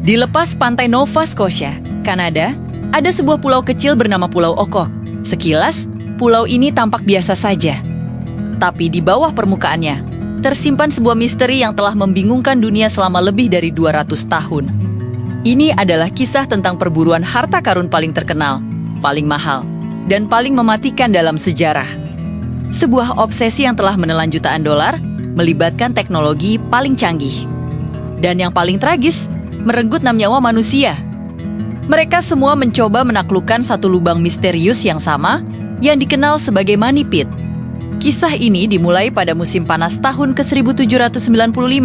Di lepas pantai Nova Scotia, Kanada, ada sebuah pulau kecil bernama Pulau Okok. Sekilas, pulau ini tampak biasa saja. Tapi di bawah permukaannya, tersimpan sebuah misteri yang telah membingungkan dunia selama lebih dari 200 tahun. Ini adalah kisah tentang perburuan harta karun paling terkenal, paling mahal, dan paling mematikan dalam sejarah. Sebuah obsesi yang telah menelan jutaan dolar, melibatkan teknologi paling canggih. Dan yang paling tragis, merenggut 6 nyawa manusia. Mereka semua mencoba menaklukkan satu lubang misterius yang sama yang dikenal sebagai Money Pit. Kisah ini dimulai pada musim panas tahun ke-1795.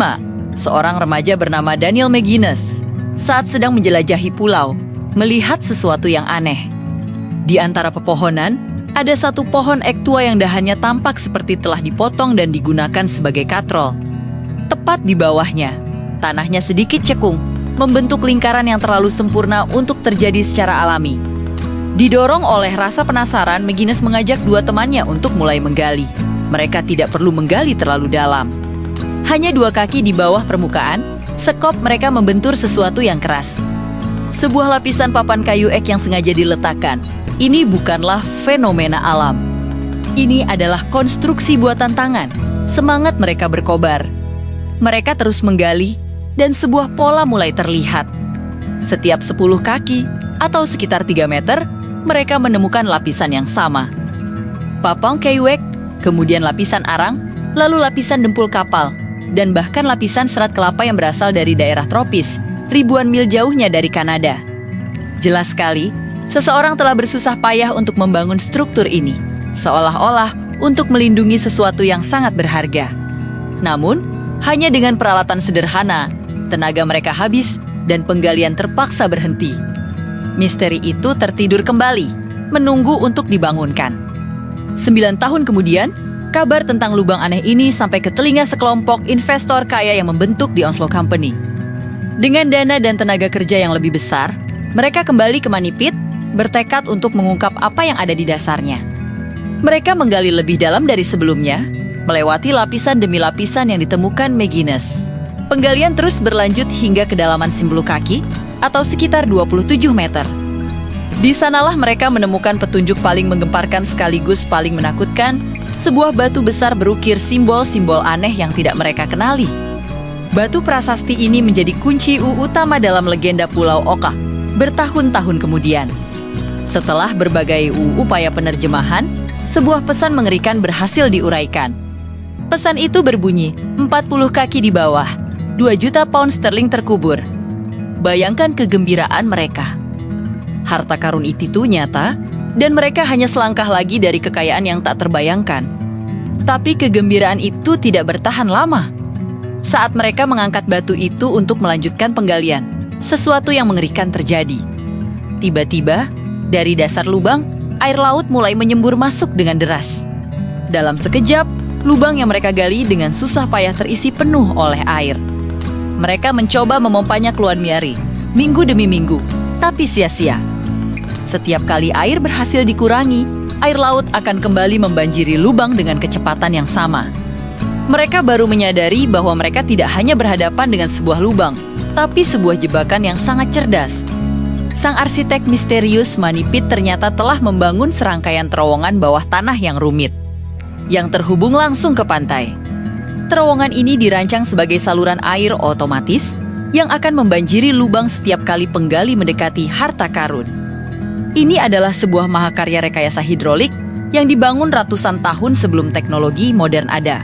Seorang remaja bernama Daniel McGuinness saat sedang menjelajahi pulau, melihat sesuatu yang aneh. Di antara pepohonan, ada satu pohon ek tua yang dahannya tampak seperti telah dipotong dan digunakan sebagai katrol. Tepat di bawahnya, tanahnya sedikit cekung, membentuk lingkaran yang terlalu sempurna untuk terjadi secara alami. Didorong oleh rasa penasaran, McGuinness mengajak 2 temannya untuk mulai menggali. Mereka tidak perlu menggali terlalu dalam. Hanya 2 kaki di bawah permukaan, sekop mereka membentur sesuatu yang keras. Sebuah lapisan papan kayu ek yang sengaja diletakkan. Ini bukanlah fenomena alam. Ini adalah konstruksi buatan tangan. Semangat mereka berkobar. Mereka terus menggali, dan sebuah pola mulai terlihat. Setiap 10 kaki, atau sekitar 3 meter, mereka menemukan lapisan yang sama. Papang kayu ek, kemudian lapisan arang, lalu lapisan dempul kapal, dan bahkan lapisan serat kelapa yang berasal dari daerah tropis, ribuan mil jauhnya dari Kanada. Jelas sekali, seseorang telah bersusah payah untuk membangun struktur ini, seolah-olah untuk melindungi sesuatu yang sangat berharga. Namun, hanya dengan peralatan sederhana, tenaga mereka habis dan penggalian terpaksa berhenti. Misteri itu tertidur kembali, menunggu untuk dibangunkan. 9 tahun kemudian, kabar tentang lubang aneh ini sampai ke telinga sekelompok investor kaya yang membentuk The Onslow Company. Dengan dana dan tenaga kerja yang lebih besar, mereka kembali ke Money Pit, bertekad untuk mengungkap apa yang ada di dasarnya. Mereka menggali lebih dalam dari sebelumnya, melewati lapisan demi lapisan yang ditemukan McGuinness. Penggalian terus berlanjut hingga kedalaman 10 kaki, atau sekitar 27 meter. Di sanalah mereka menemukan petunjuk paling menggemparkan sekaligus paling menakutkan, sebuah batu besar berukir simbol-simbol aneh yang tidak mereka kenali. Batu prasasti ini menjadi kunci utama dalam legenda Pulau Oka bertahun-tahun kemudian. Setelah berbagai upaya penerjemahan, sebuah pesan mengerikan berhasil diuraikan. Pesan itu berbunyi, 40 kaki di bawah, 2 juta pound sterling terkubur. Bayangkan kegembiraan mereka. Harta karun itu nyata, dan mereka hanya selangkah lagi dari kekayaan yang tak terbayangkan. Tapi kegembiraan itu tidak bertahan lama. Saat mereka mengangkat batu itu untuk melanjutkan penggalian, sesuatu yang mengerikan terjadi. Tiba-tiba, dari dasar lubang, air laut mulai menyembur masuk dengan deras. Dalam sekejap, lubang yang mereka gali dengan susah payah terisi penuh oleh air. Mereka mencoba memompanya keluar minggu demi minggu, tapi sia-sia. Setiap kali air berhasil dikurangi, air laut akan kembali membanjiri lubang dengan kecepatan yang sama. Mereka baru menyadari bahwa mereka tidak hanya berhadapan dengan sebuah lubang, tapi sebuah jebakan yang sangat cerdas. Sang arsitek misterius Money Pit ternyata telah membangun serangkaian terowongan bawah tanah yang rumit, yang terhubung langsung ke pantai. Terowongan ini dirancang sebagai saluran air otomatis yang akan membanjiri lubang setiap kali penggali mendekati harta karun. Ini adalah sebuah mahakarya rekayasa hidrolik yang dibangun ratusan tahun sebelum teknologi modern ada.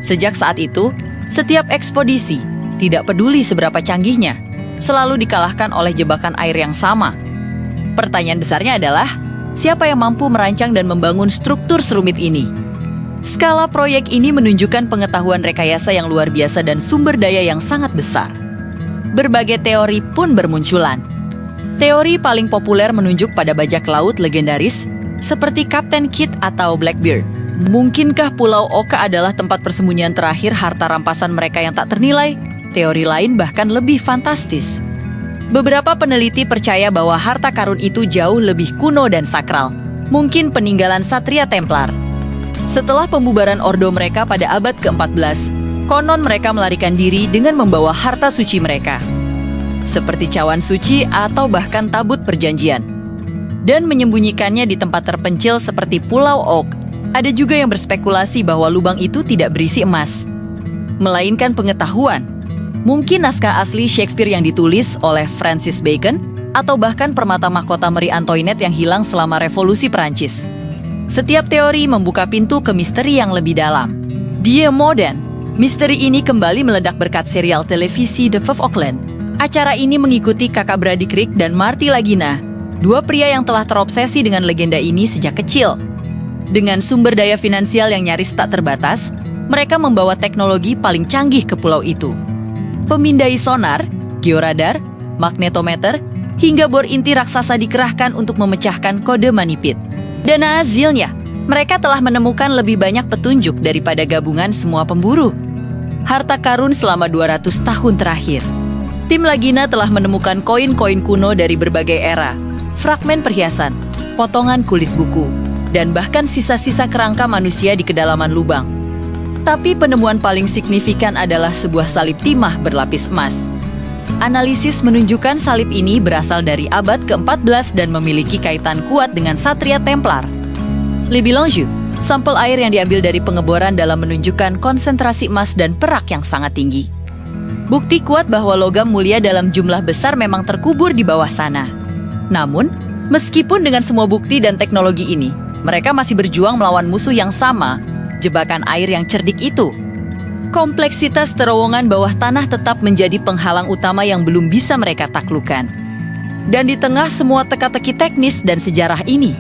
Sejak saat itu, setiap ekspedisi, tidak peduli seberapa canggihnya, selalu dikalahkan oleh jebakan air yang sama. Pertanyaan besarnya adalah, siapa yang mampu merancang dan membangun struktur serumit ini? Skala proyek ini menunjukkan pengetahuan rekayasa yang luar biasa dan sumber daya yang sangat besar. Berbagai teori pun bermunculan. Teori paling populer menunjuk pada bajak laut legendaris seperti Kapten Kidd atau Blackbeard. Mungkinkah Pulau Oka adalah tempat persembunyian terakhir harta rampasan mereka yang tak ternilai? Teori lain bahkan lebih fantastis. Beberapa peneliti percaya bahwa harta karun itu jauh lebih kuno dan sakral. Mungkin peninggalan Satria Templar. Setelah pembubaran ordo mereka pada abad ke-14, konon mereka melarikan diri dengan membawa harta suci mereka. seperti cawan suci atau bahkan tabut perjanjian, dan menyembunyikannya di tempat terpencil seperti Pulau Oak. Ada juga yang berspekulasi bahwa lubang itu tidak berisi emas, melainkan pengetahuan. Mungkin naskah asli Shakespeare yang ditulis oleh Francis Bacon, atau bahkan permata mahkota Marie Antoinette yang hilang selama Revolusi Perancis. Setiap teori membuka pintu ke misteri yang lebih dalam. Die Modern. Misteri ini kembali meledak berkat serial televisi The Fifth Auckland. Acara ini mengikuti kakak beradik Rick dan Marty Lagina, dua pria yang telah terobsesi dengan legenda ini sejak kecil. Dengan sumber daya finansial yang nyaris tak terbatas, mereka membawa teknologi paling canggih ke pulau itu. Pemindai sonar, georadar, magnetometer, hingga bor inti raksasa dikerahkan untuk memecahkan kode manipit. Dan hasilnya, mereka telah menemukan lebih banyak petunjuk daripada gabungan semua pemburu harta karun selama 200 tahun terakhir. Tim Lagina telah menemukan koin-koin kuno dari berbagai era, fragmen perhiasan, potongan kulit buku, dan bahkan sisa-sisa kerangka manusia di kedalaman lubang. Tapi penemuan paling signifikan adalah sebuah salib timah berlapis emas. Analisis menunjukkan salib ini berasal dari abad ke-14 dan memiliki kaitan kuat dengan Satria Templar. Lebih lanjut, sampel air yang diambil dari pengeboran dalam menunjukkan konsentrasi emas dan perak yang sangat tinggi. Bukti kuat bahwa logam mulia dalam jumlah besar memang terkubur di bawah sana. Namun, meskipun dengan semua bukti dan teknologi ini, mereka masih berjuang melawan musuh yang sama, jebakan air yang cerdik itu. Kompleksitas terowongan bawah tanah tetap menjadi penghalang utama yang belum bisa mereka taklukkan. Dan di tengah semua teka-teki teknis dan sejarah ini,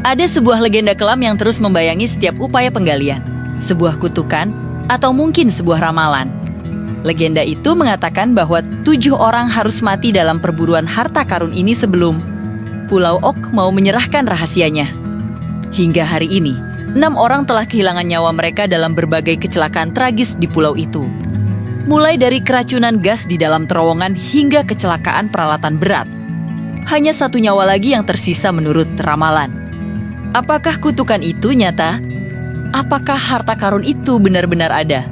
ada sebuah legenda kelam yang terus membayangi setiap upaya penggalian, sebuah kutukan, atau mungkin sebuah ramalan. Legenda itu mengatakan bahwa 7 orang harus mati dalam perburuan harta karun ini sebelum Pulau Oak mau menyerahkan rahasianya. Hingga hari ini, 6 orang telah kehilangan nyawa mereka dalam berbagai kecelakaan tragis di pulau itu. Mulai dari keracunan gas di dalam terowongan hingga kecelakaan peralatan berat. Hanya 1 nyawa lagi yang tersisa menurut ramalan. Apakah kutukan itu nyata? Apakah harta karun itu benar-benar ada?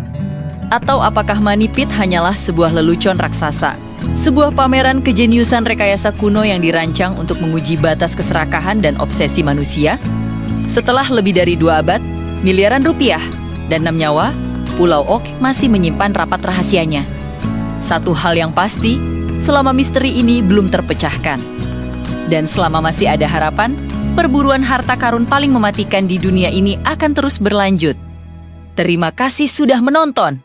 Atau apakah manipit hanyalah sebuah lelucon raksasa? Sebuah pameran kejeniusan rekayasa kuno yang dirancang untuk menguji batas keserakahan dan obsesi manusia? Setelah lebih dari 2 abad, miliaran rupiah, dan 6 nyawa, Pulau Oak masih menyimpan rapat rahasianya. Satu hal yang pasti, selama misteri ini belum terpecahkan. Dan selama masih ada harapan, perburuan harta karun paling mematikan di dunia ini akan terus berlanjut. Terima kasih sudah menonton.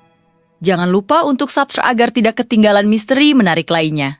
Jangan lupa untuk subscribe agar tidak ketinggalan misteri menarik lainnya.